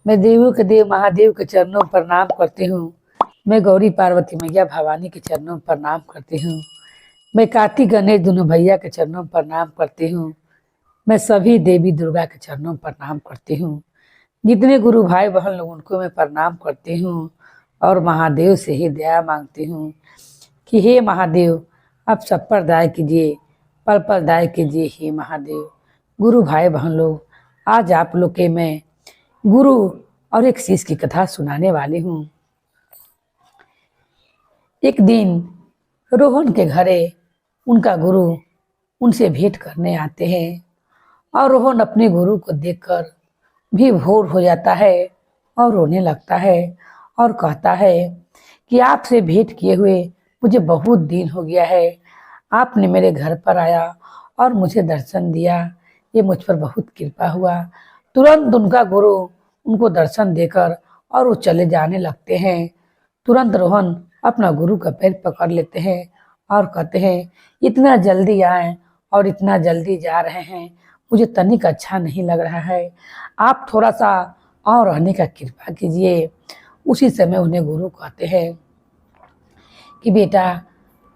मैं देवों के देव महादेव के चरणों पर प्रणाम करती हूँ। मैं गौरी पार्वती मैया भवानी के चरणों पर प्रणाम करती हूँ। मैं कार्तिक गणेश दोनों भैया के चरणों पर प्रणाम करती हूँ। मैं सभी देवी दुर्गा के चरणों पर प्रणाम करती हूँ। जितने गुरु भाई बहन लोग उनको मैं प्रणाम करती हूँ और महादेव से ही दया मांगती हूँ कि हे महादेव आप सब पर दया कीजिए, पल पल दया कीजिए हे महादेव। गुरु भाई बहन लोग, आज आप लोग के मैं गुरु और एक शिष्य की कथा सुनाने वाली हूँ। एक दिन रोहन के घरे उनका गुरु उनसे भेंट करने आते हैं और रोहन अपने गुरु को देखकर भी भोर हो जाता है और रोने लगता है और कहता है कि आपसे भेंट किए हुए मुझे बहुत दिन हो गया है। आपने मेरे घर पर आया और मुझे दर्शन दिया, ये मुझ पर बहुत कृपा हुआ। तुरंत उनका गुरु उनको दर्शन देकर और वो चले जाने लगते हैं। तुरंत रोहन अपना गुरु का पैर पकड़ लेते हैं और कहते हैं इतना जल्दी आए और इतना जल्दी जा रहे हैं, मुझे तनिक अच्छा नहीं लग रहा है। आप थोड़ा सा और रहने का कृपा कीजिए। उसी समय उन्हें गुरु कहते हैं कि बेटा,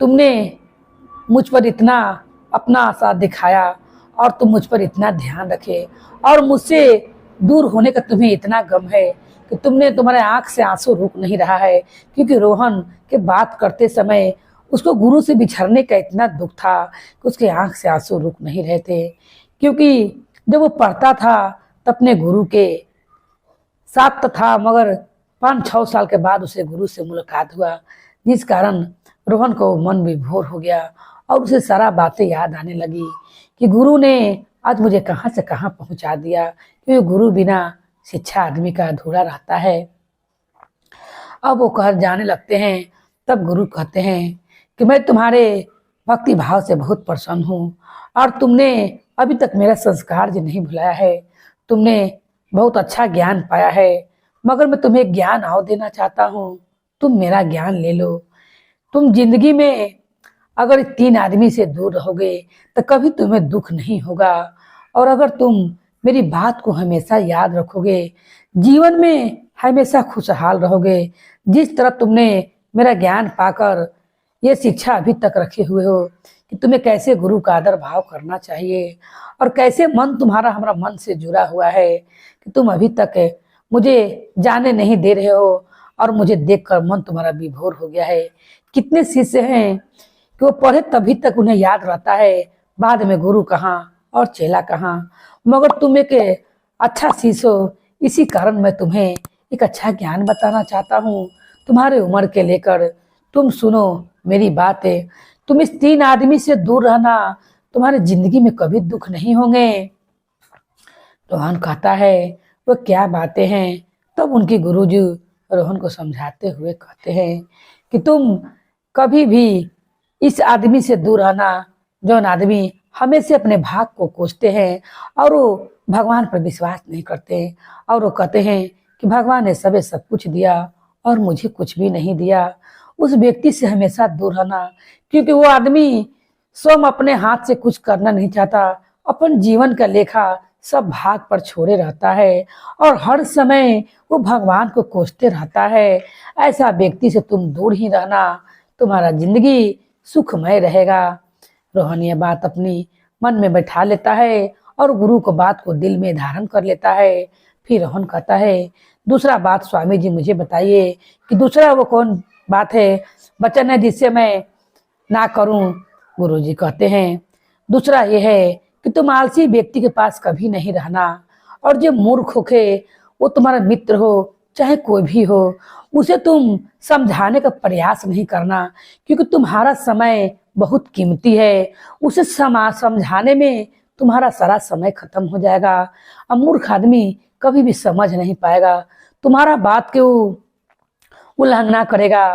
तुमने मुझ पर इतना अपना आशा दिखाया और तुम मुझ पर इतना ध्यान रखे और मुझसे दूर होने का तुम्हें इतना गम है कि तुम्हारे आंख से आंसू रुक नहीं रहा है। क्योंकि रोहन के बात करते समय उसको गुरु से बिछड़ने का इतना दुख था कि उसके आंख से आंसू रुक नहीं रहे थे। क्योंकि जब वो पढ़ता था तब अपने गुरु के साथ तो था, मगर 5-6 साल के बाद उसे गुरु से मुलाकात हुआ, जिस कारण रोहन को मन विभोर हो गया और उसे सारा बातें याद आने लगी कि गुरु ने आज मुझे कहाँ से कहाँ पहुँचा दिया। क्योंकि गुरु बिना शिक्षा आदमी का अधूरा रहता है। अब वो कह जाने लगते हैं, तब गुरु कहते हैं कि मैं तुम्हारे भक्ति भाव से बहुत प्रसन्न हूँ और तुमने अभी तक मेरा संस्कार जो नहीं भुलाया है। तुमने बहुत अच्छा ज्ञान पाया है, मगर मैं तुम्हें ज्ञान और देना चाहता हूँ, तुम मेरा ज्ञान ले लो। तुम जिंदगी में अगर 3 आदमी से दूर रहोगे तो कभी तुम्हें दुख नहीं होगा, और अगर तुम मेरी बात को हमेशा याद रखोगे, जीवन में हमेशा खुशहाल रहोगे। जिस तरह तुमने मेरा ज्ञान पाकर ये शिक्षा अभी तक रखे हुए हो कि तुम्हें कैसे गुरु का आदर भाव करना चाहिए और कैसे मन तुम्हारा हमारा मन से जुड़ा हुआ है कि तुम अभी तक मुझे जाने नहीं दे रहे हो और मुझे देखकर मन तुम्हारा विभोर हो गया है। कितने शिष्य हैं कि वो पढ़े तभी तक उन्हें याद रहता है, बाद में गुरु कहाँ और चेला कहाँ। मगर तुम एक अच्छा शिष्य हो, इसी कारण मैं तुम्हें एक अच्छा ज्ञान बताना चाहता हूँ। तुम्हारे उम्र के लेकर तुम सुनो मेरी बात है। तुम इस 3 आदमी से दूर रहना, तुम्हारे जिंदगी में कभी दुख नहीं होंगे। रोहन कहता है वो क्या बातें हैं। तब उनके गुरुजी रोहन को समझाते हुए कहते हैं कि तुम कभी भी इस आदमी से दूर रहना जो आदमी हमेशा अपने भाग को कोसते हैं और वो भगवान पर विश्वास नहीं करते, और वो कहते हैं कि भगवान ने सब कुछ दिया और मुझे कुछ भी नहीं दिया। उस व्यक्ति से हमेशा दूर रहना, क्योंकि वो आदमी स्वयं अपने हाथ से कुछ करना नहीं चाहता, अपन जीवन का लेखा सब भाग पर छोड़े रहता है और हर समय वो भगवान को कोसते रहता है। ऐसा व्यक्ति से तुम दूर ही रहना, तुम्हारा जिंदगी सुखमय रहेगा। रोहन ये बात अपनी मन में बैठा लेता है और गुरु को बात को दिल में धारण कर लेता है। फिर रोहन कहता है दूसरा बात स्वामी जी मुझे बताइए कि दूसरा वो कौन बात है, वचन है जिससे मैं ना करूं। गुरुजी कहते हैं दूसरा ये है कि तुम आलसी व्यक्ति के पास कभी नहीं रहना, और जो मूर्ख होके वो तुम्हारा मित्र हो चाहे कोई भी हो, उसे तुम समझाने का प्रयास नहीं करना, क्योंकि तुम्हारा समय बहुत कीमती है। उसे समझाने में तुम्हारा सारा समय खत्म हो जाएगा। अब मूर्ख आदमी कभी भी समझ नहीं पाएगा, तुम्हारा बात के उल्लंघना करेगा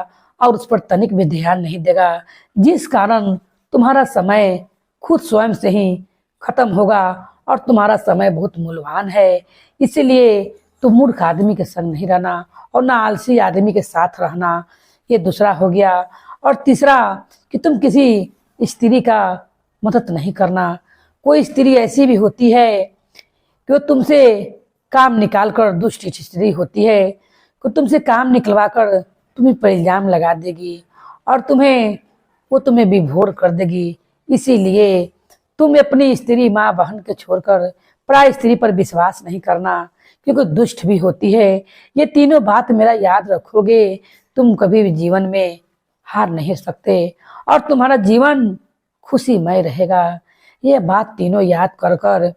और उस पर तनिक भी ध्यान नहीं देगा, जिस कारण तुम्हारा समय खुद स्वयं से ही खत्म होगा और तुम्हारा समय बहुत मूल्यवान है। इसीलिए तुम मूर्ख आदमी के संग नहीं रहना और ना आलसी आदमी के साथ रहना। ये दूसरा हो गया। और तीसरा कि तुम किसी स्त्री का मदद नहीं करना। कोई स्त्री ऐसी भी होती है कि वो तुमसे काम निकाल कर दुष्ट स्त्री होती है कि तुमसे काम निकलवा कर तुम्हें पर इल्जाम लगा देगी और तुम्हें विभोर कर देगी। इसीलिए तुम अपनी स्त्री माँ बहन के छोड़कर पराई स्त्री पर विश्वास नहीं करना, क्योंकि दुष्ट भी होती है। ये तीनों बात मेरा याद रखोगे, तुम कभी भी जीवन में हार नहीं सकते और तुम्हारा जीवन खुशीमय रहेगा। ये बात तीनों याद कर कर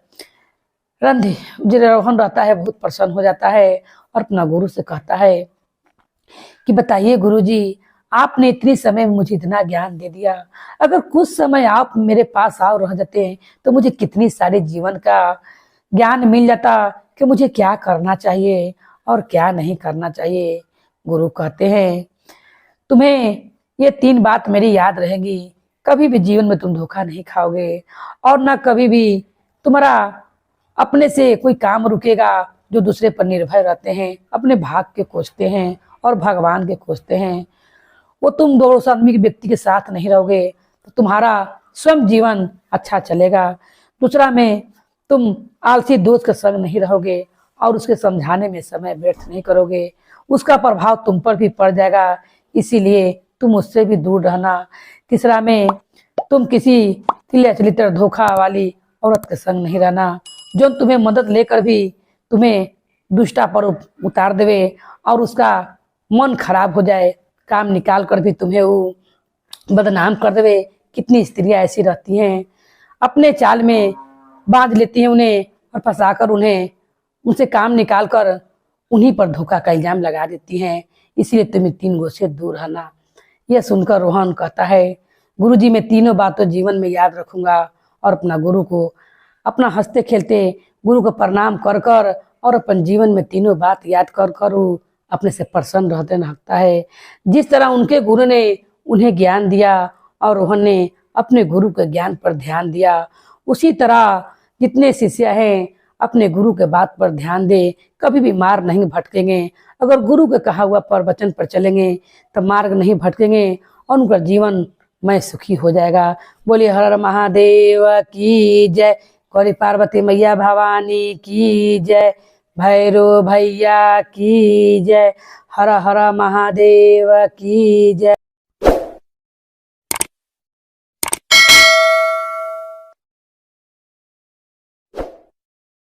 रोहन रहता है, बहुत प्रसन्न हो जाता है और अपना गुरु से कहता है कि बताइए गुरुजी, आपने इतनी समय में मुझे इतना ज्ञान दे दिया, अगर कुछ समय आप मेरे पास आओ रह जाते हैं तो मुझे कितनी सारे जीवन का ज्ञान मिल जाता कि मुझे क्या करना चाहिए और क्या नहीं करना चाहिए। गुरु कहते हैं तुम्हें ये 3 बात मेरी याद रहेगी, कभी भी जीवन में तुम धोखा नहीं खाओगे और ना कभी भी तुम्हारा अपने से कोई काम रुकेगा। जो दूसरे पर निर्भर रहते हैं, अपने भाग के खोजते हैं और भगवान के खोजते हैं, वो तुम दो आदमी के व्यक्ति के साथ नहीं रहोगे तो तुम्हारा स्वयं जीवन अच्छा चलेगा। दूसरा में तुम आलसी दोस्त के संग नहीं रहोगे और उसके समझाने में समय व्यर्थ नहीं करोगे, उसका प्रभाव तुम पर भी पड़ जाएगा, इसीलिए तुम उससे भी दूर रहना। तीसरा में तुम किसी तिलिया धोखा वाली औरत के संग नहीं रहना, जो तुम्हें मदद लेकर भी तुम्हें दुष्टा पर उतार देवे और उसका मन खराब हो जाए, काम निकाल कर भी तुम्हें वो बदनाम कर देवे। कितनी स्त्रियां ऐसी रहती हैं, अपने चाल में बांध लेती हैं उन्हें और फंसाकर उनसे काम निकाल कर उन्हीं पर धोखा का इल्जाम लगा देती हैं। इसलिए तुम्हें 3 गो से दूर रहना। यह सुनकर रोहन कहता है गुरुजी, मैं तीनों बातों जीवन में याद रखूंगा और अपना गुरु को अपना हंसते खेलते गुरु को प्रणाम कर कर और अपन जीवन में तीनों बात याद कर कर अपने से प्रसन्न रहते रहता है। जिस तरह उनके गुरु ने उन्हें ज्ञान दिया और रोहन ने अपने गुरु के ज्ञान पर ध्यान दिया, उसी तरह जितने शिष्य हैं अपने गुरु के बात पर ध्यान दे, कभी भी मार्ग नहीं भटकेंगे। अगर गुरु के कहा हुआ प्रवचन पर चलेंगे तो मार्ग नहीं भटकेंगे और उनका जीवन में सुखी हो जाएगा। बोलिए हर हर महादेव की जय, गौरी पार्वती मैया भवानी की जय, भैरव भैया की जय, हर हर महादेव की जय।